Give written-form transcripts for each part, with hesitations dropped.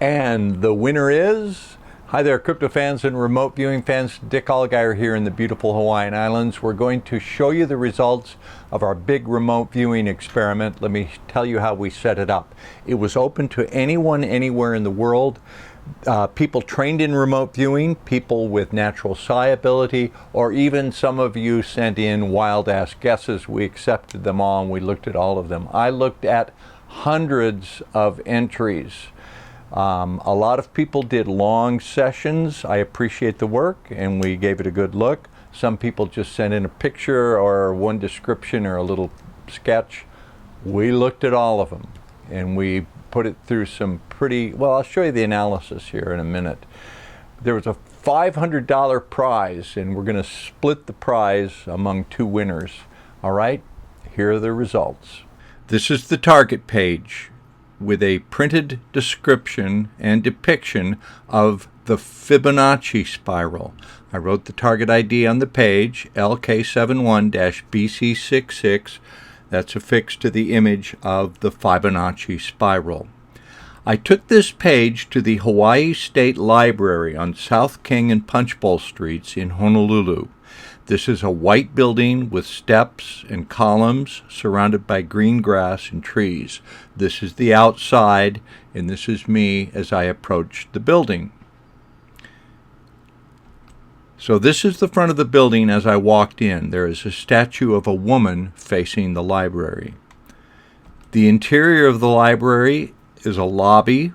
And the winner is, hi there crypto fans and remote viewing fans, Dick Allgire here in the beautiful Hawaiian Islands. We're going to show you the results of our big remote viewing experiment. Let me tell you how we set it up. It was open to anyone, anywhere in the world. People trained in remote viewing, people with natural psi ability, or even some of you sent in wild-ass guesses. We accepted them all and we looked at all of them. I looked at hundreds of entries. A lot of people did long sessions. I appreciate the work and we gave it a good look. Some people just sent in a picture or one description or a little sketch. We looked at all of them and we put it through some pretty, well, I'll show you the analysis here in a minute. There was a $500 prize and we're going to split the prize among two winners. All right, here are the results. This is the target page with a printed description and depiction of the Fibonacci spiral. I wrote the target ID on the page, LK71-BC66. That's affixed to the image of the Fibonacci spiral. I took this page to the Hawaii State Library on South King and Punchbowl Streets in Honolulu. This is a white building with steps and columns surrounded by green grass and trees. This is the outside, and this is me as I approached the building. So this is the front of the building as I walked in. There is a statue of a woman facing the library. The interior of the library is a lobby,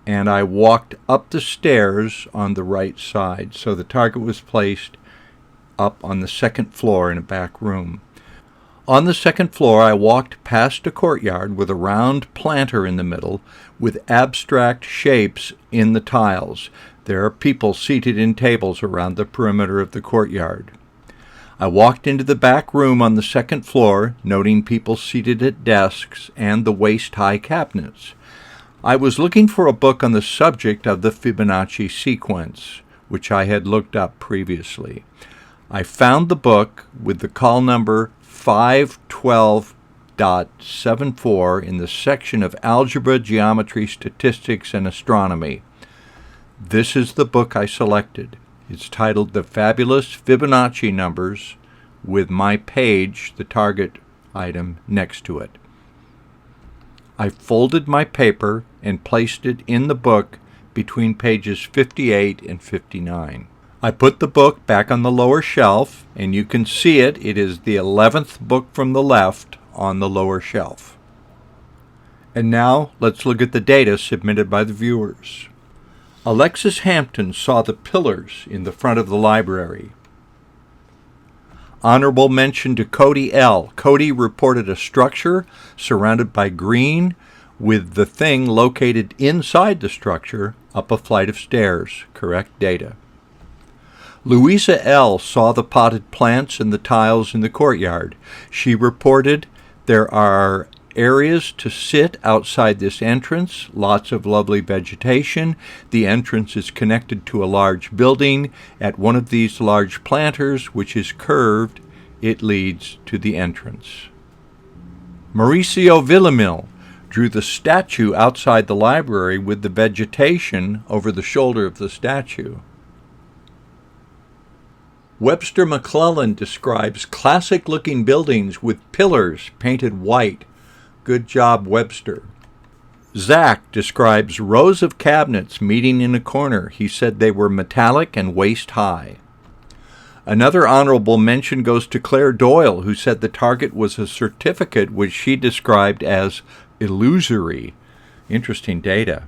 and I walked up the stairs on the right side. So the target was placed up on the second floor in a back room. On the second floor, I walked past a courtyard with a round planter in the middle with abstract shapes in the tiles. There are people seated in tables around the perimeter of the courtyard. I walked into the back room on the second floor, noting people seated at desks and the waist-high cabinets. I was looking for a book on the subject of the Fibonacci sequence, which I had looked up previously. I found the book with the call number 512.74 in the section of Algebra, Geometry, Statistics, and Astronomy. This is the book I selected. It's titled The Fabulous Fibonacci Numbers, with my page, the target item, next to it. I folded my paper and placed it in the book between pages 58 and 59. I put the book back on the lower shelf, and you can see it. It is the 11th book from the left on the lower shelf. And now let's look at the data submitted by the viewers. Alexis Hampton saw the pillars in the front of the library. Honorable mention to Cody L. Cody reported a structure surrounded by green with the thing located inside the structure up a flight of stairs. Correct data. Louisa L. saw the potted plants and the tiles in the courtyard. She reported there are areas to sit outside this entrance, lots of lovely vegetation. The entrance is connected to a large building. At one of these large planters, which is curved, it leads to the entrance. Mauricio Villamil drew the statue outside the library with the vegetation over the shoulder of the statue. Webster McClellan describes classic-looking buildings with pillars painted white. Good job, Webster. Zach describes rows of cabinets meeting in a corner. He said they were metallic and waist-high. Another honorable mention goes to Claire Doyle, who said the target was a certificate which she described as illusory. Interesting data.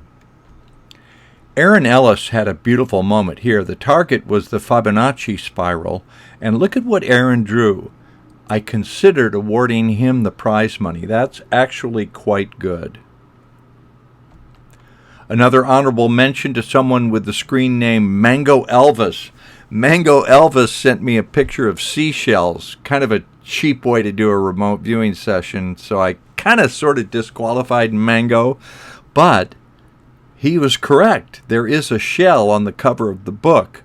Aaron Ellis had a beautiful moment here. The target was the Fibonacci spiral, and look at what Aaron drew. I considered awarding him the prize money. That's actually quite good. Another honorable mention to someone with the screen name Mango Elvis. Mango Elvis sent me a picture of seashells, kind of a cheap way to do a remote viewing session, so I kind of sort of disqualified Mango, but he was correct. There is a shell on the cover of the book.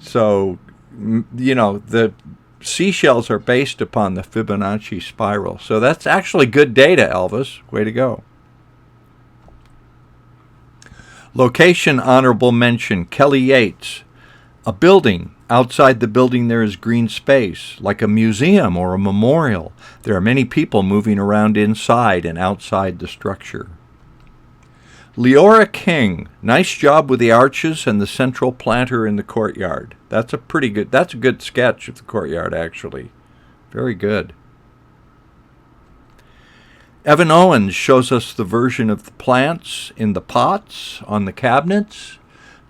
So, you know, the seashells are based upon the Fibonacci spiral. So that's actually good data, Elvis. Way to go. Location honorable mention, Kelly Yates. A building. Outside the building there is green space, like a museum or a memorial. There are many people moving around inside and outside the structure. Leora King. Nice job with the arches and the central planter in the courtyard. That's a good sketch of the courtyard, actually. Very good. Evan Owens shows us the version of the plants in the pots on the cabinets.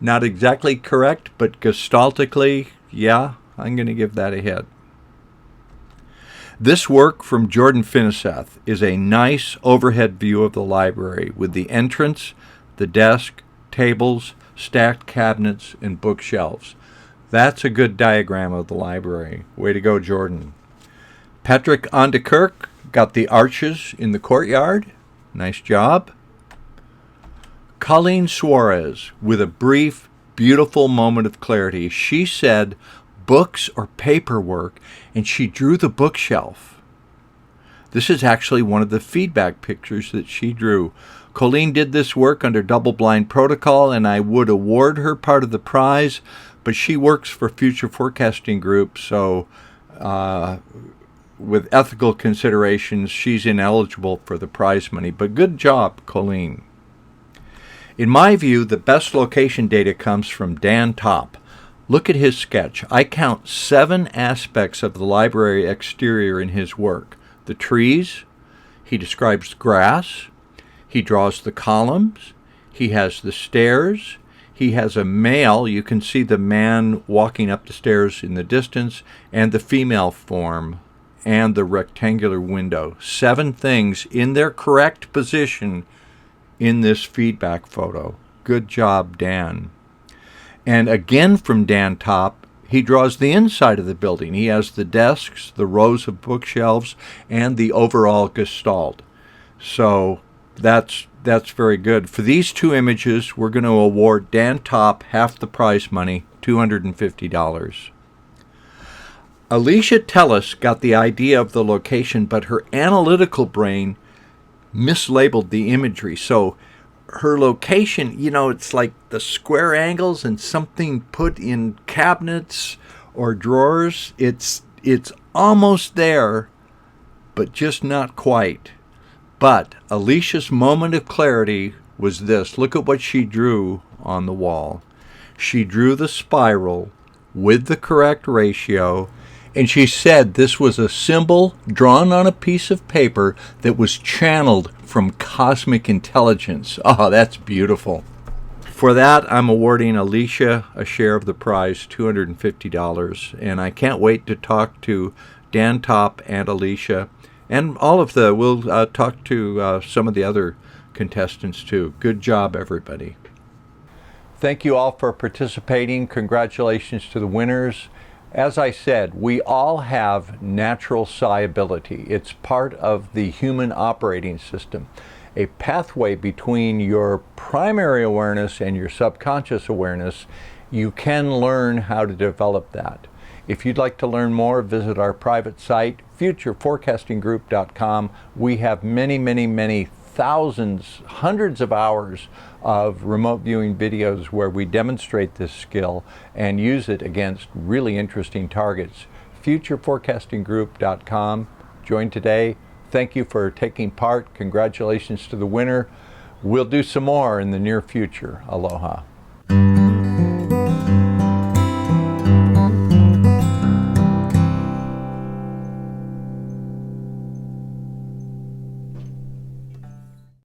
Not exactly correct, but gestaltically, yeah, I'm going to give that a hit. This work from Jordan Finiseth is a nice overhead view of the library with the entrance, the desk, tables, stacked cabinets, and bookshelves. That's a good diagram of the library. Way to go, Jordan. Patrick Ondekirk got the arches in the courtyard. Nice job. Colleen Suarez with a brief, beautiful moment of clarity. She said books or paperwork, and she drew the bookshelf. This is actually one of the feedback pictures that she drew. Colleen did this work under double-blind protocol, and I would award her part of the prize, but she works for Future Forecasting Group, so with ethical considerations, she's ineligible for the prize money. But good job, Colleen. In my view, the best location data comes from Dan Topp. Look at his sketch. I count 7 aspects of the library exterior in his work. The trees, he describes grass, he draws the columns, he has the stairs, he has a male, you can see the man walking up the stairs in the distance, and the female form, and the rectangular window. 7 things in their correct position in this feedback photo. Good job, Dan. And again from Dan Topp, he draws the inside of the building. He has the desks, the rows of bookshelves, and the overall gestalt. So that's very good. For these 2 images, we're going to award Dan Topp half the prize money, $250. Alicia Tellus got the idea of the location, but her analytical brain mislabeled the imagery. So her location, it's like the square angles and something put in cabinets or drawers. It's almost there, but just not quite. But Alicia's moment of clarity was this. Look at what she drew on the wall. She drew the spiral with the correct ratio, and she said this was a symbol drawn on a piece of paper that was channeled from cosmic intelligence. Oh, that's beautiful. For that, I'm awarding Alicia a share of the prize, $250. And I can't wait to talk to Dan Topp and Alicia. And we'll talk to some of the other contestants too. Good job, everybody. Thank you all for participating. Congratulations to the winners. As I said, we all have natural psi ability. It's part of the human operating system, a pathway between your primary awareness and your subconscious awareness. You can learn how to develop that. If you'd like to learn more, visit our private site, futureforecastinggroup.com. We have many thousands, hundreds of hours of remote viewing videos where we demonstrate this skill and use it against really interesting targets. futureforecastinggroup.com. Join today. Thank you for taking part. Congratulations to the winner. We'll do some more in the near future. Aloha.